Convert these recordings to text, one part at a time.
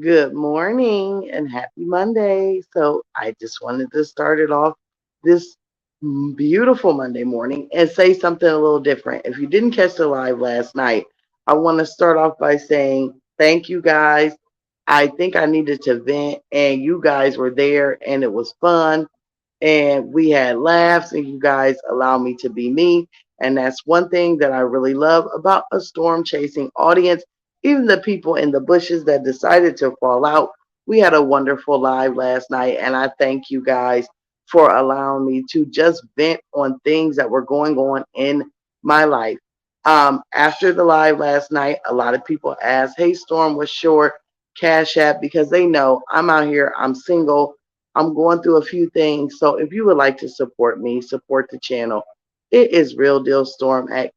Good morning and happy Monday. So, I just wanted to start it off this beautiful Monday morning and say something a little different. If you didn't catch the live last night, I want to start off by saying thank you guys. I think I needed to vent, and you guys were there, and it was fun and we had laughs, and you guys allow me to be me. And that's one thing that I really love about a storm chasing audience. Even the people in the bushes that decided to fall out, we had a wonderful live last night, and I thank you guys for allowing me to just vent on things that were going on in my life. After the live last night, a lot of people asked, "Hey, Storm, what's your Cash App?" Because they know I'm out here, I'm single, I'm going through a few things. So if you would like to support me, support the channel, it is Real Deal Storm at,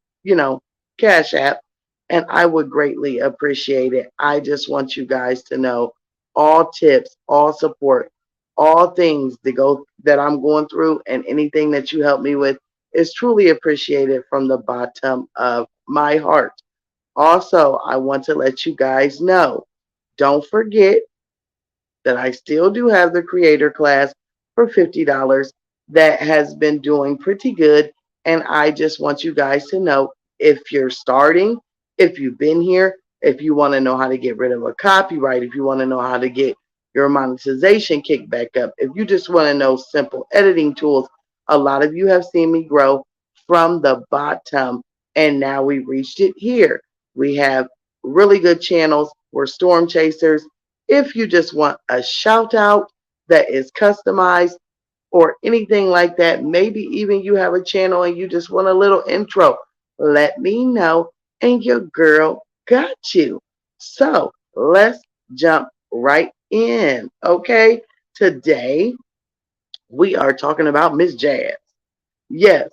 Cash App. And I would greatly appreciate it. I just want you guys to know all tips, all support, all things that I'm going through and anything that you help me with is truly appreciated from the bottom of my heart. Also, I want to let you guys know, don't forget that I still do have the creator class for $50 that has been doing pretty good. And I just want you guys to know, if you're starting, if you've been here, if you want to know how to get rid of a copyright, if you want to know how to get your monetization kicked back up, if you just want to know simple editing tools, a lot of you have seen me grow from the bottom, and now we've reached it here. We have really good channels. We're storm chasers. If you just want a shout out that is customized or anything like that, maybe even you have a channel and you just want a little intro, let me know and your girl got you. So let's jump right in. Okay. Today we are talking about Miss Jazz. Yes.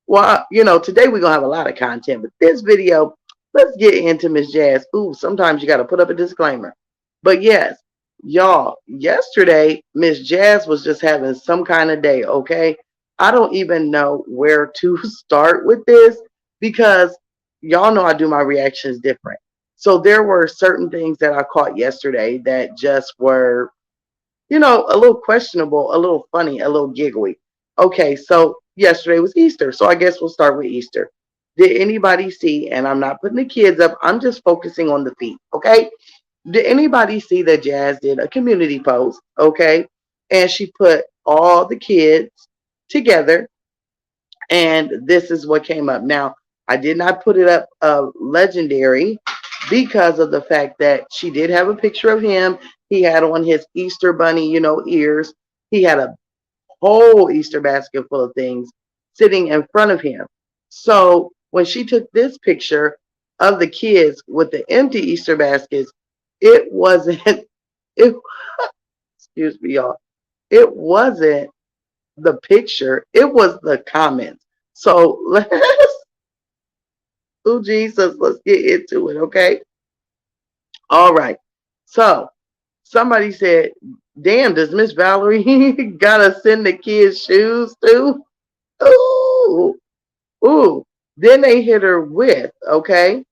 Well, today we're going to have a lot of content, but this video, let's get into Miss Jazz. Ooh, sometimes you got to put up a disclaimer. But yes, y'all, yesterday, Miss Jazz was just having some kind of day, okay? I don't even know where to start with this because y'all know I do my reactions different. So there were certain things that I caught yesterday that just were, a little questionable, a little funny, a little giggly. Okay, so yesterday was Easter, so I guess we'll start with Easter. Did anybody see, and I'm not putting the kids up, I'm just focusing on the feet, okay? Did anybody see that Jazz did a community post, okay? And she put all the kids together, and this is what came up. Now, I did not put it up legendary because of the fact that she did have a picture of him. He had on his Easter bunny, ears. He had a whole Easter basket full of things sitting in front of him. So when she took this picture of the kids with the empty Easter baskets, it wasn't, it, excuse me, y'all, it wasn't the picture, it was the comments. So let's, oh Jesus, let's get into it, okay? All right. So somebody said, damn, does Miss Valerie gotta send the kids shoes too? Ooh, ooh. Then they hit her with, okay?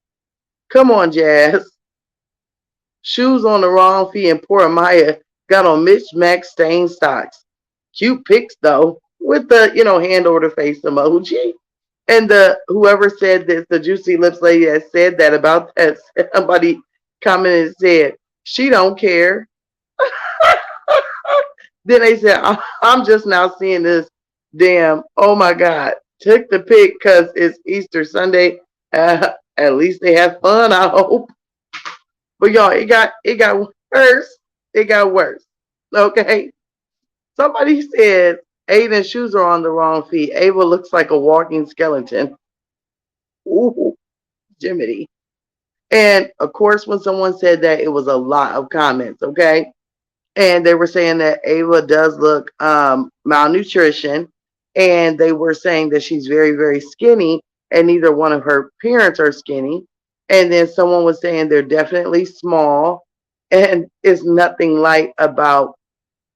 Come on, Jazz. Shoes on the wrong feet, and poor Maya got on mismatched stained socks. Cute pics though, with the hand over the face emoji. And the whoever said this, the juicy lips lady that said that about that, somebody commented and said, she don't care. Then they said, I'm just now seeing this. Damn, oh my God. Took the pic because it's Easter Sunday. At least they have fun, I hope. But y'all, it got worse. It got worse. Okay. Somebody said Aiden's shoes are on the wrong feet. Ava looks like a walking skeleton. Ooh, Jiminy. And of course, when someone said that, it was a lot of comments, okay? And they were saying that Ava does look malnutrition, and they were saying that she's very, very skinny, and neither one of her parents are skinny. And then someone was saying they're definitely small, and it's nothing light about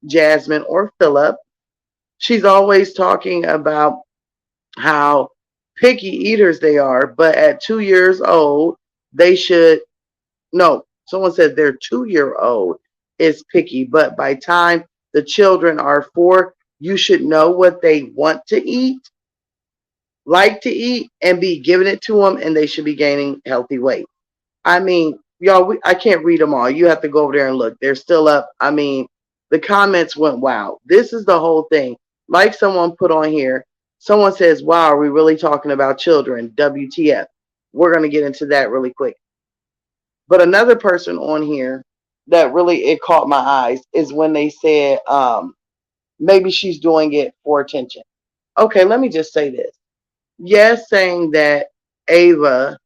Jasmine or Philip. She's always talking about how picky eaters they are, but at 2 years old, they should no. Someone said their 2-year-old is picky, but by time the children are 4, you should know what they want to eat, like to eat, and be giving it to them, and they should be gaining healthy weight. I mean, y'all, I can't read them all. You have to go over there and look. They're still up. I mean, the comments went wow. This is the whole thing. Like someone put on here, someone says, wow, are we really talking about children? WTF. We're going to get into that really quick. But another person on here that really it caught my eyes is when they said maybe she's doing it for attention. Okay, let me just say this. Yes, saying that Ava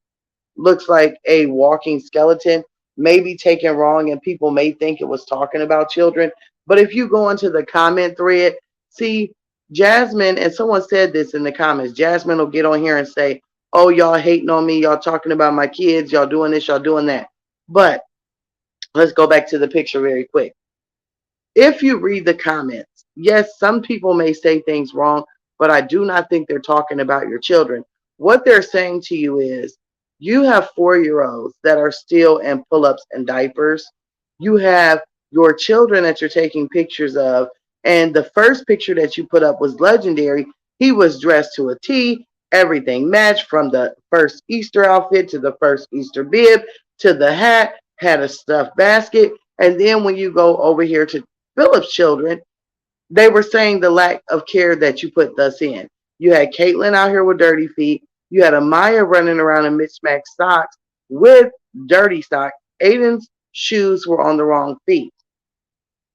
looks like a walking skeleton may be taken wrong and people may think it was talking about children. But if you go into the comment thread, see, Jasmine, and someone said this in the comments, Jasmine will get on here and say, oh, y'all hating on me, y'all talking about my kids, y'all doing this, y'all doing that. But let's go back to the picture very quick. If you read the comments, yes, some people may say things wrong, but I do not think they're talking about your children. What they're saying to you is you have 4-year-olds that are still in pull ups and diapers. You have your children that you're taking pictures of. And the first picture that you put up was legendary. He was dressed to a T, everything matched from the first Easter outfit to the first Easter bib to the hat, had a stuffed basket. And then when you go over here to Philip's children, they were saying the lack of care that you put thus in. You had Caitlin out here with dirty feet. You had Amaya running around in mismatched socks with dirty socks. Aiden's shoes were on the wrong feet.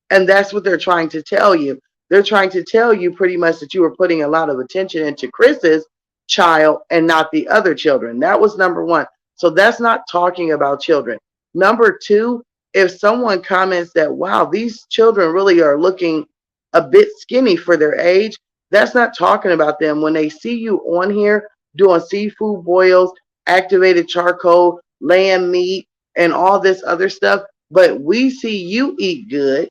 And that's what they're trying to tell you. They're trying to tell you pretty much that you were putting a lot of attention into Chris's child and not the other children. That was number one. So that's not talking about children. Number two, if someone comments that, wow, these children really are looking a bit skinny for their age, that's not talking about them. When they see you on here doing seafood boils, activated charcoal, lamb meat, and all this other stuff, but we see you eat good,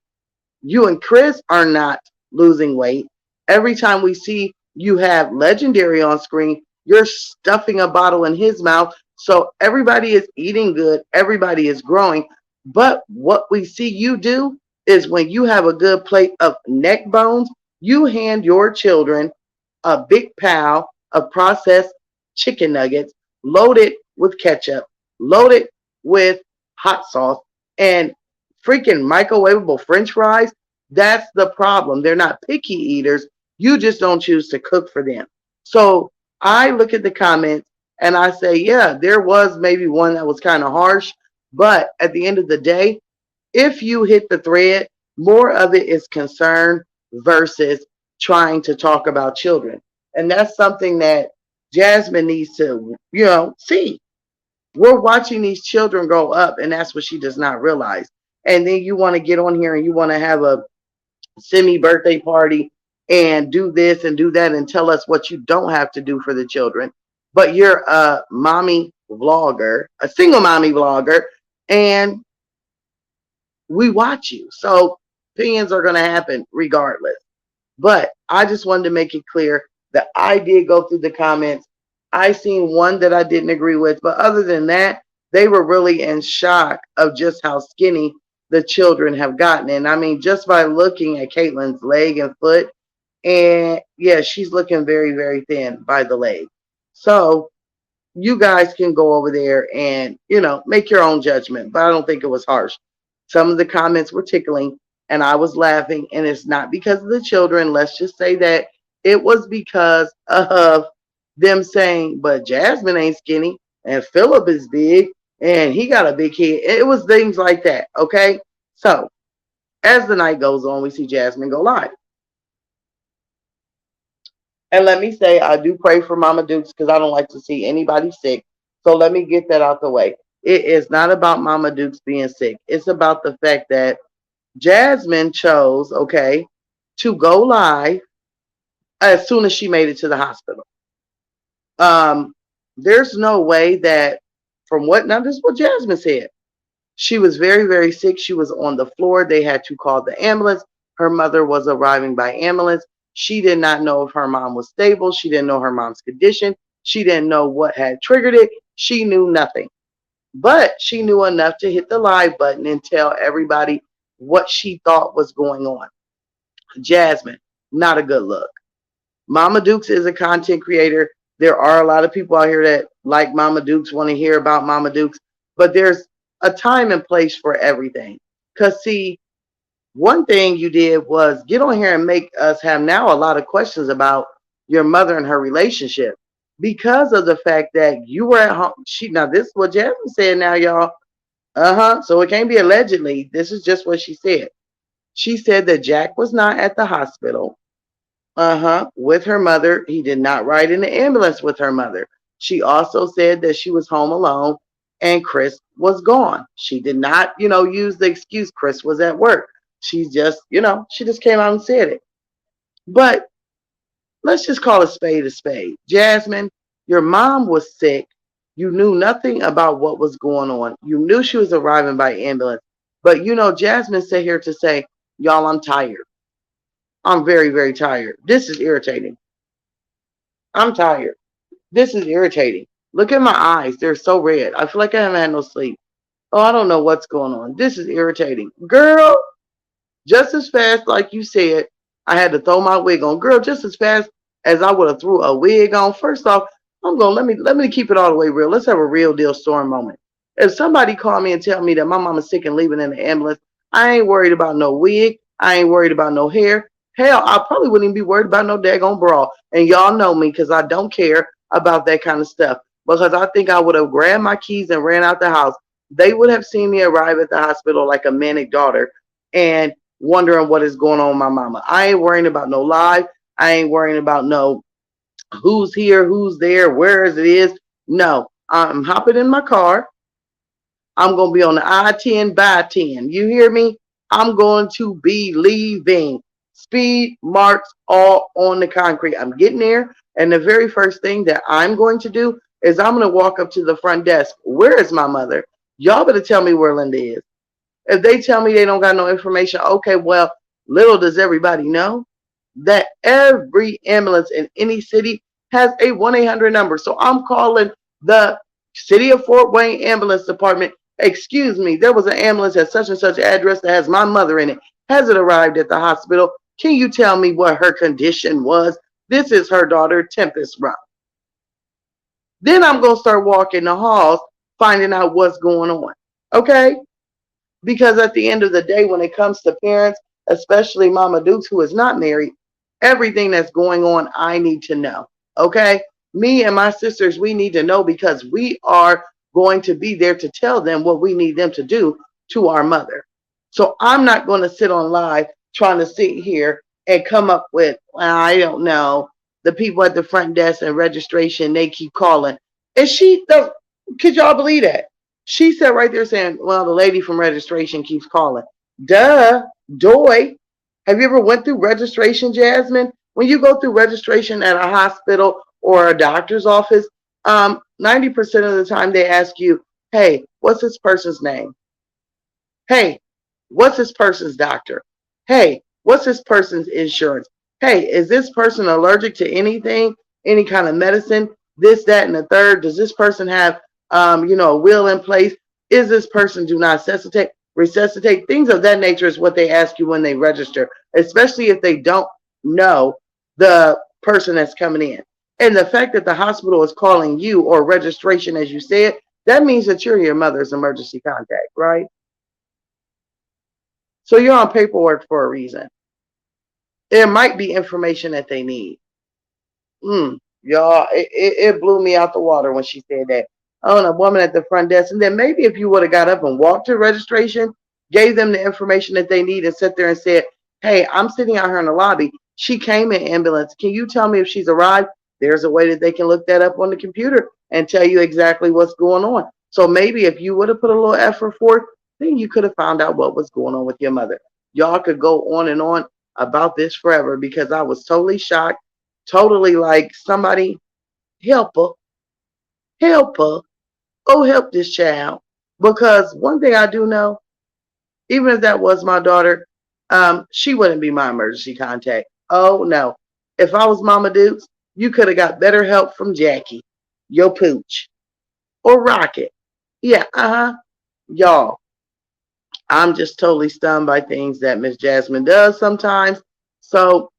you and Chris are not losing weight. Every time we see you have Legendary on screen, you're stuffing a bottle in his mouth. So everybody is eating good, everybody is growing. But what we see you do is when you have a good plate of neck bones, you hand your children a big pile of processed chicken nuggets loaded with ketchup, loaded with hot sauce, and freaking microwavable french fries. That's the problem. They're not picky eaters. You just don't choose to cook for them. So I look at the comments and I say, yeah, there was maybe one that was kind of harsh. But at the end of the day, if you hit the thread, more of it is concern versus trying to talk about children. And that's something that Jasmine needs to, see. We're watching these children grow up, and that's what she does not realize. And then you want to get on here and you want to have a semi birthday party and do this and do that and tell us what you don't have to do for the children. But you're a mommy vlogger, a single mommy vlogger, and we watch you. So opinions are going to happen regardless. But I just wanted to make it clear that I did go through the comments. I seen one that I didn't agree with, but other than that, they were really in shock of just how skinny the children have gotten. And I mean, just by looking at Caitlin's leg and foot, and yeah, she's looking very, very thin by the leg. So you guys can go over there and, make your own judgment, but I don't think it was harsh. Some of the comments were tickling and I was laughing, and it's not because of the children. Let's just say that it was because of them saying, but Jasmine ain't skinny and Philip is big and he got a big head. It was things like that. Okay. So as the night goes on, we see Jasmine go live. And let me say, I do pray for Mama Dukes because I don't like to see anybody sick. So let me get that out the way. It is not about Mama Dukes being sick. It's about the fact that Jasmine chose, okay, to go live as soon as she made it to the hospital. Um, there's no way that, from what, now this is what Jasmine said. She was very, very sick. She was on the floor. They had to call the ambulance. Her mother was arriving by ambulance. She did not know if her mom was stable. She didn't know her mom's condition. She didn't know what had triggered it. She knew nothing. But she knew enough to hit the live button and tell everybody what she thought was going on. Jasmine, not a good look. Mama Dukes is a content creator. There are a lot of people out here that like Mama Dukes, want to hear about Mama Dukes, but there's a time and place for everything. Because, see, one thing you did was get on here and make us have now a lot of questions about your mother and her relationship because of the fact that you were at home. Now, this is what Jasmine said now, y'all. So it can't be allegedly. This is just what she said. She said that Jack was not at the hospital with her mother. He did not ride in the ambulance with her mother. She also said that she was home alone and Chris was gone. She did not, use the excuse Chris was at work. She just, she just came out and said it. But let's just call a spade a spade. Jasmine, your mom was sick. You knew nothing about what was going on. You knew she was arriving by ambulance. But, Jasmine sat here to say, y'all, I'm tired. I'm very, very tired. This is irritating. I'm tired. This is irritating. Look at my eyes. They're so red. I feel like I haven't had no sleep. Oh, I don't know what's going on. This is irritating. Girl, just as fast, like you said, I had to throw my wig on. Girl, just as fast as I would have threw a wig on. First off, I'm going, let me keep it all the way real. Let's have a real deal storm moment. If somebody call me and tell me that my mama's sick and leaving in the ambulance, I ain't worried about no wig. I ain't worried about no hair. Hell, I probably wouldn't even be worried about no daggone bra. And y'all know me because I don't care about that kind of stuff. Because I think I would have grabbed my keys and ran out the house. They would have seen me arrive at the hospital like a manic daughter and wondering what is going on with my mama. I ain't worrying about no live. I ain't worrying about no who's here, who's there, where is it is. No, I'm hopping in my car. I'm going to be on the I-10 by 10. You hear me? I'm going to be leaving. Speed marks all on the concrete. I'm getting there. And the very first thing that I'm going to do is I'm going to walk up to the front desk. Where is my mother? Y'all better tell me where Linda is. If they tell me they don't got no information, okay, well, little does everybody know that every ambulance in any city has a 1-800 number. So I'm calling the City of Fort Wayne Ambulance Department. Excuse me, there was an ambulance at such and such address that has my mother in it. Has it arrived at the hospital? Can you tell me what her condition was? This is her daughter, Tempest Brown. Then I'm going to start walking the halls, finding out what's going on. Okay? Because at the end of the day, when it comes to parents, especially Mama Dukes, who is not married, everything that's going on, I need to know. Okay? Me and my sisters, we need to know because we are going to be there to tell them what we need them to do to our mother. So I'm not going to sit on live trying to sit here and come up with, well, I don't know, the people at the front desk and registration, they keep calling. And could y'all believe that? She said right there saying, well, the lady from registration keeps calling. Duh, doy. Have you ever went through registration, Jasmine? When you go through registration at a hospital or a doctor's office, 90% of the time they ask you, hey, what's this person's name? Hey, what's this person's doctor? Hey, what's this person's insurance? Hey, is this person allergic to anything, any kind of medicine, this, that, and the third? Does this person have, a will in place? Is this person do not resuscitate? Things of that nature is what they ask you when they register, especially if they don't know the person that's coming in. And the fact that the hospital is calling you or registration, as you said, that means that you're your mother's emergency contact, right? So you're on paperwork for a reason. There might be information that they need. Y'all, it blew me out the water when she said that. Oh, a woman at the front desk. And then maybe if you would have got up and walked to registration, gave them the information that they need and sat there and said, hey, I'm sitting out here in the lobby. She came in ambulance. Can you tell me if she's arrived? There's a way that they can look that up on the computer and tell you exactly what's going on. So maybe if you would have put a little effort forth, then you could have found out what was going on with your mother. Y'all could go on and on about this forever because I was totally shocked, totally like somebody help her, go help this child. Because one thing I do know, even if that was my daughter, she wouldn't be my emergency contact. Oh no. If I was Mama Dukes, you could have got better help from Jackie, your pooch, or Rocket. Yeah, y'all, I'm just totally stunned by things that Miss Jasmine does sometimes. So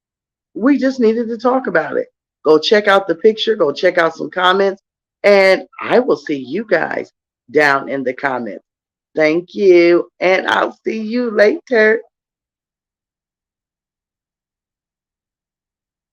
we just needed to talk about it. Go check out the picture, go check out some comments, and I will see you guys down in the comments. Thank you, and I'll see you later.